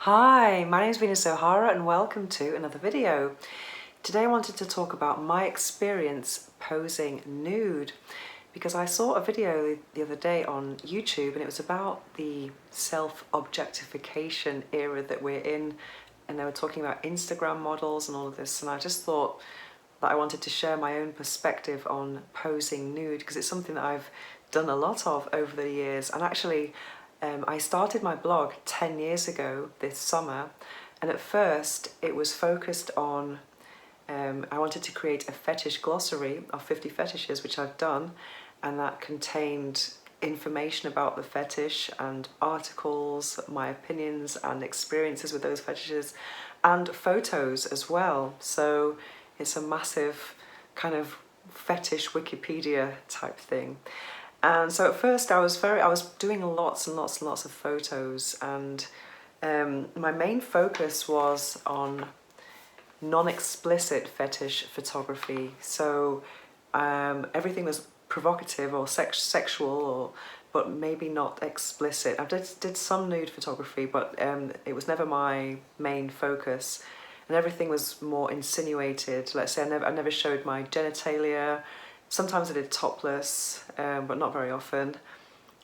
Hi, my name is Venus O'Hara and welcome to another video. Today I wanted to talk about my experience posing nude because I saw a video the other day on YouTube and it was about the self-objectification era that we're in, and they were talking about Instagram models and all of this, and I just thought that I wanted to share my own perspective on posing nude because it's something that I've done a lot of over the years. And actually I started my blog 10 years ago this summer, and at first it was focused on I wanted to create a fetish glossary of 50 fetishes, which I've done, and that contained information about the fetish and articles, my opinions and experiences with those fetishes, and photos as well. So it's a massive kind of fetish Wikipedia type thing. And so at first I was doing lots and lots and lots of photos, and my main focus was on non-explicit fetish photography. So everything was provocative or sexual, but maybe not explicit. I did some nude photography, but it was never my main focus, and everything was more insinuated. Let's say I never showed my genitalia. Sometimes I did topless, but not very often.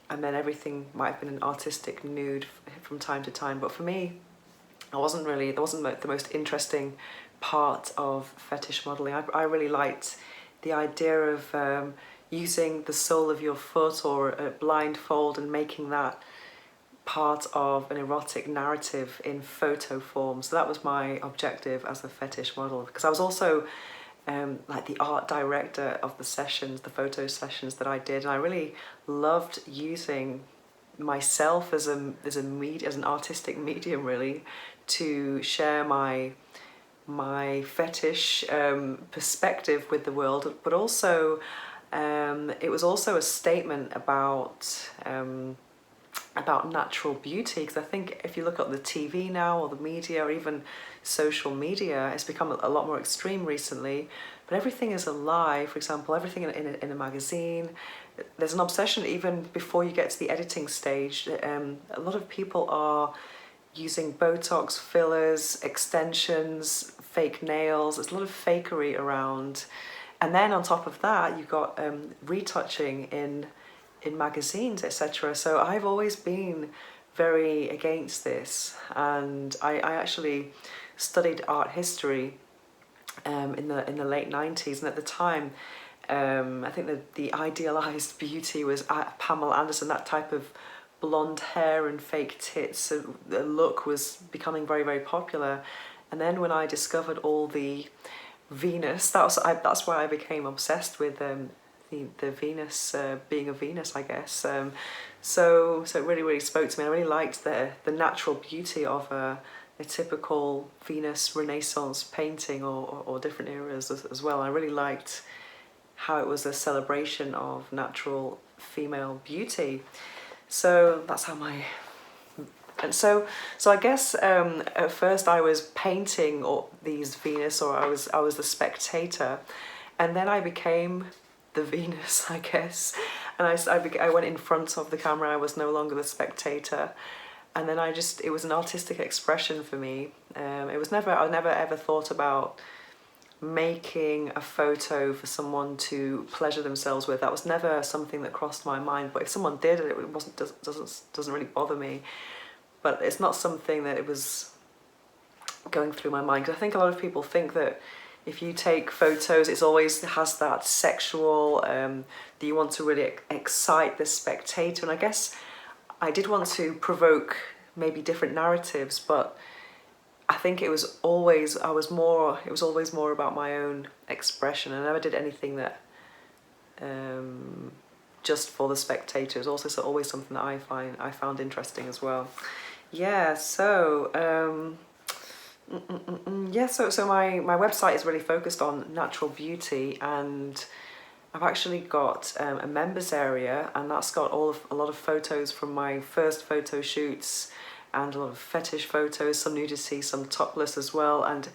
And then everything might have been an artistic nude from time to time. But for me, that wasn't the most interesting part of fetish modeling. I really liked the idea of using the sole of your foot or a blindfold and making that part of an erotic narrative in photo form. So that was my objective as a fetish model, because I was also like the art director of the sessions, the photo sessions that I did, and I really loved using myself as an artistic medium, really, to share my fetish perspective with the world. But also it was also a statement about natural beauty, because I think if you look at the TV now, or the media, or even social media, it's become a lot more extreme recently, but everything is a lie. For example, everything in a magazine, there's an obsession even before you get to the editing stage. A lot of people are using Botox, fillers, extensions, fake nails. There's a lot of fakery around, and then on top of that you've got retouching in magazines, etc. So I've always been very against this, and I actually studied art history in the late 90s, and at the time I think the idealized beauty was Pamela Anderson, that type of blonde hair and fake tits. So the look was becoming very, very popular. And then when I discovered all the Venus, that's why I became obsessed with the Venus, being a Venus, I guess. So it really, really spoke to me. I really liked the natural beauty of a typical Venus Renaissance painting, or different eras as well. I really liked how it was a celebration of natural female beauty. So that's how and so I guess at first I was painting these Venus, or I was the spectator, and then I became the Venus, I guess, and I went in front of the camera. I was no longer the spectator, and then it was an artistic expression for me. I never ever thought about making a photo for someone to pleasure themselves with. That was never something that crossed my mind. But if someone did it, doesn't really bother me. But it's not something that it was going through my mind, because I think a lot of people think that if you take photos, it always has that sexual, that you want to really excite the spectator. And I guess I did want to provoke maybe different narratives, but I think it was always more about my own expression. I never did anything that just for the spectator. It was also always something that I found interesting as well. Yeah, so so my website is really focused on natural beauty, and I've actually got a members area, and that's got a lot of photos from my first photo shoots, and a lot of fetish photos, some nudity, some topless as well, and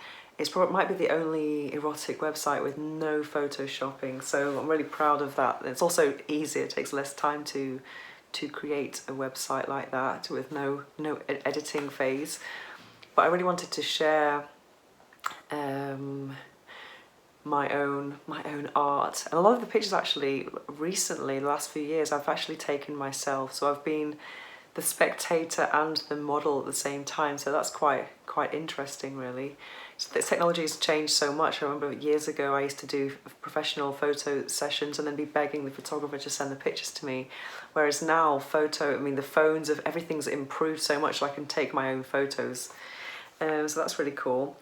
might be the only erotic website with no photoshopping, so I'm really proud of that. It's also easier, it takes less time to create a website like that with no editing phase. but I really wanted to share my own art. And a lot of the pictures actually recently, the last few years, I've actually taken myself. So I've been the spectator and the model at the same time. So that's quite interesting, really. So the technology has changed so much. I remember years ago I used to do professional photo sessions and then be begging the photographer to send the pictures to me. Whereas now the phones of everything's improved so much, so I can take my own photos. So that's really cool.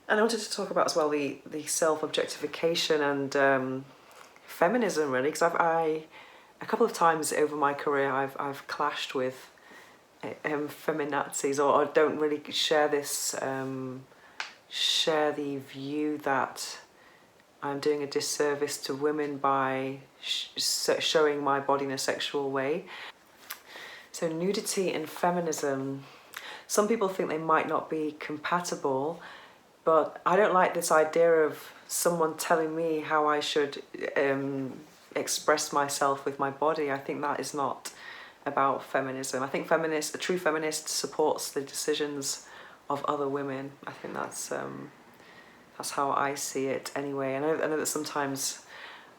And I wanted to talk about as well the self-objectification and feminism, really, because a couple of times over my career I've clashed with feminazis, or don't really share the view that I'm doing a disservice to women by showing my body in a sexual way. So nudity and feminism, some people think they might not be compatible, but I don't like this idea of someone telling me how I should express myself with my body. I think that is not about feminism. I think a true feminist supports the decisions of other women. I think that's how I see it anyway. I know that sometimes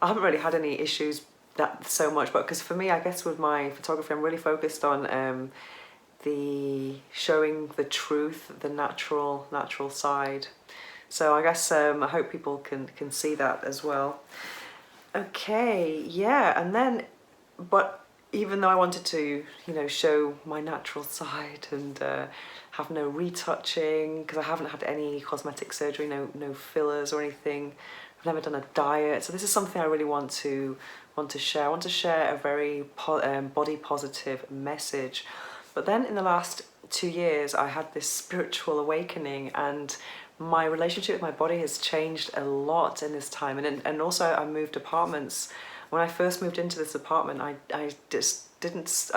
I haven't really had any issues that so much, but because for me, I guess with my photography, I'm really focused on the showing the truth, the natural side. So I guess I hope people can see that as well. Okay, yeah, and then, but even though I wanted to, show my natural side and have no retouching, because I haven't had any cosmetic surgery, no fillers or anything. I've never done a diet, so this is something I really want to share. I want to share a very body positive message. But then in the last 2 years, I had this spiritual awakening, and my relationship with my body has changed a lot in this time. And also I moved apartments. When I first moved into this apartment, I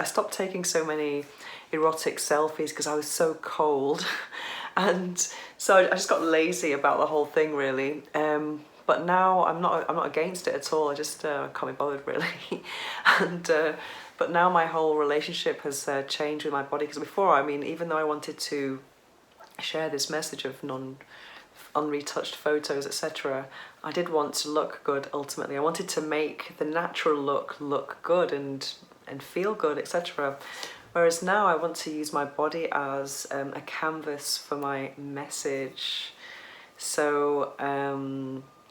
stopped taking so many erotic selfies because I was so cold. And so I just got lazy about the whole thing, really. But now I'm not against it at all. I just can't be bothered, really. But now my whole relationship has changed with my body, because before, even though I wanted to share this message of unretouched photos, etc., I did want to look good ultimately. I wanted to make the natural look good and feel good, etc. Whereas now I want to use my body as a canvas for my message. So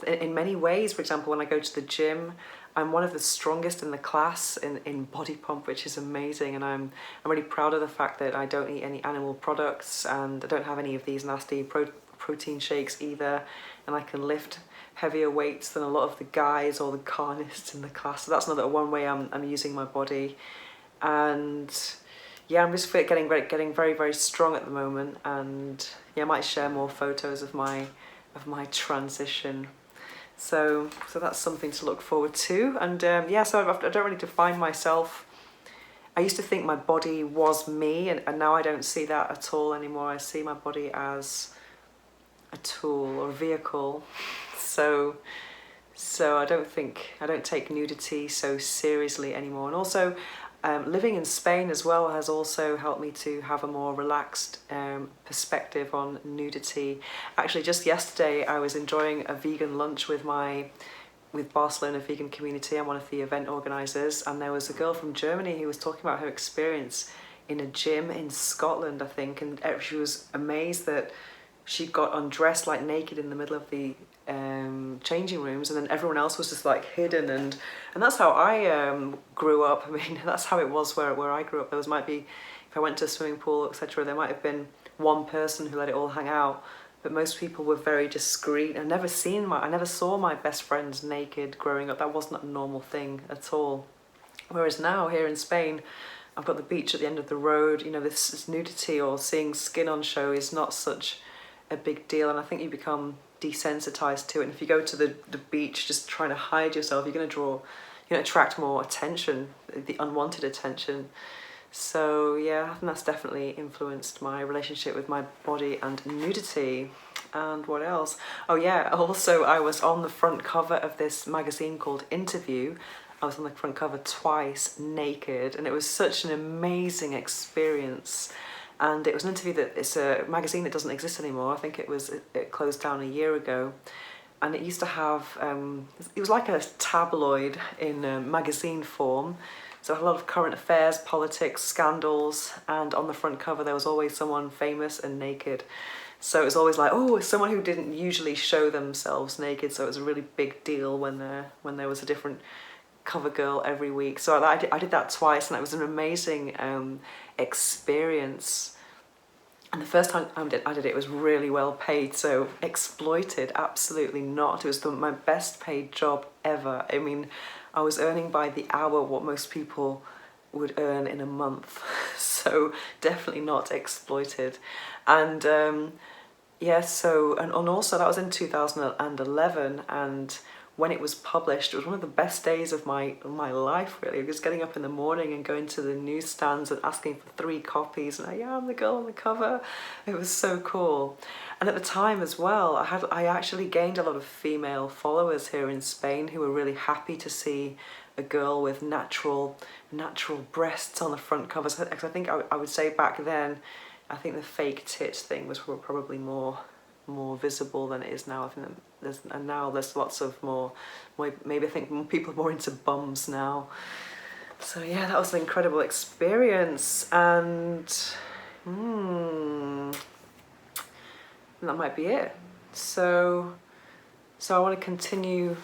in many ways, for example, when I go to the gym, I'm one of the strongest in the class in body pump, which is amazing, and I'm really proud of the fact that I don't eat any animal products, and I don't have any of these nasty protein shakes either, and I can lift heavier weights than a lot of the guys or the carnists in the class. So that's another one way I'm using my body. And yeah, I'm just getting very, very strong at the moment, and yeah, I might share more photos of my transition. So that's something to look forward to. And yeah, so I don't really define myself. I used to think my body was me, and now I don't see that at all anymore. I see my body as a tool or a vehicle. So I don't take nudity so seriously anymore. And also, living in Spain as well has also helped me to have a more relaxed perspective on nudity. Actually, just yesterday I was enjoying a vegan lunch with Barcelona vegan community. I'm one of the event organisers, and there was a girl from Germany who was talking about her experience in a gym in Scotland, I think, and she was amazed that she got undressed like naked in the middle of the changing rooms, and then everyone else was just like hidden, and that's how I grew up. That's how it was where I grew up. Might be, if I went to a swimming pool, etc., there might have been one person who let it all hang out, but most people were very discreet. I never saw my best friends naked growing up. That wasn't a normal thing at all. Whereas now here in Spain, I've got the beach at the end of the road. This nudity or seeing skin on show is not such a big deal, and I think you become desensitized to it. And if you go to the beach just trying to hide yourself, you're going to attract more attention, the unwanted attention. So yeah, I think that's definitely influenced my relationship with my body and nudity. And what else? Oh yeah, also I was on the front cover of this magazine called Interview. I was on the front cover twice naked, and it was such an amazing experience. and it was an interview that it's a magazine that doesn't exist anymore. I think it closed down a year ago, and it used to have it was like a tabloid in magazine form. So it had a lot of current affairs, politics, scandals, and on the front cover there was always someone famous and naked. So it was always like, oh, it's someone who didn't usually show themselves naked. So it was a really big deal when there was a different cover girl every week. So I did that twice, and it was an amazing experience. And the first time I did it was really well paid. So exploited, absolutely not. It was my best paid job ever. I mean, I was earning by the hour what most people would earn in a month. So definitely not exploited. And yeah, so, and also that was in 2011, and when it was published, it was one of the best days of my life, really. Just getting up in the morning and going to the newsstands and asking for 3 copies, and yeah, I'm the girl on the cover. It was so cool. And at the time as well, I actually gained a lot of female followers here in Spain who were really happy to see a girl with natural breasts on the front covers. Because I think I would say back then, I think the fake tit thing was probably more visible than it is now. I think now there's lots of maybe I think people are more into bums now. So yeah, that was an incredible experience, and that might be it. So I want to continue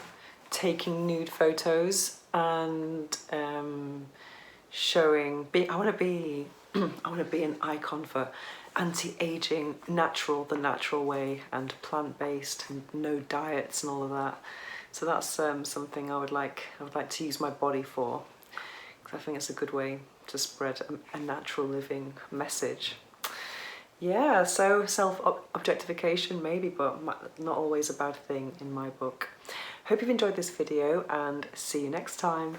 taking nude photos and showing. I want to be an icon for anti-aging, the natural way, and plant-based, and no diets and all of that. So that's something I would like to use my body for, because I think it's a good way to spread a natural living message. Yeah, so self-objectification maybe, but not always a bad thing in my book. Hope you've enjoyed this video, and see you next time.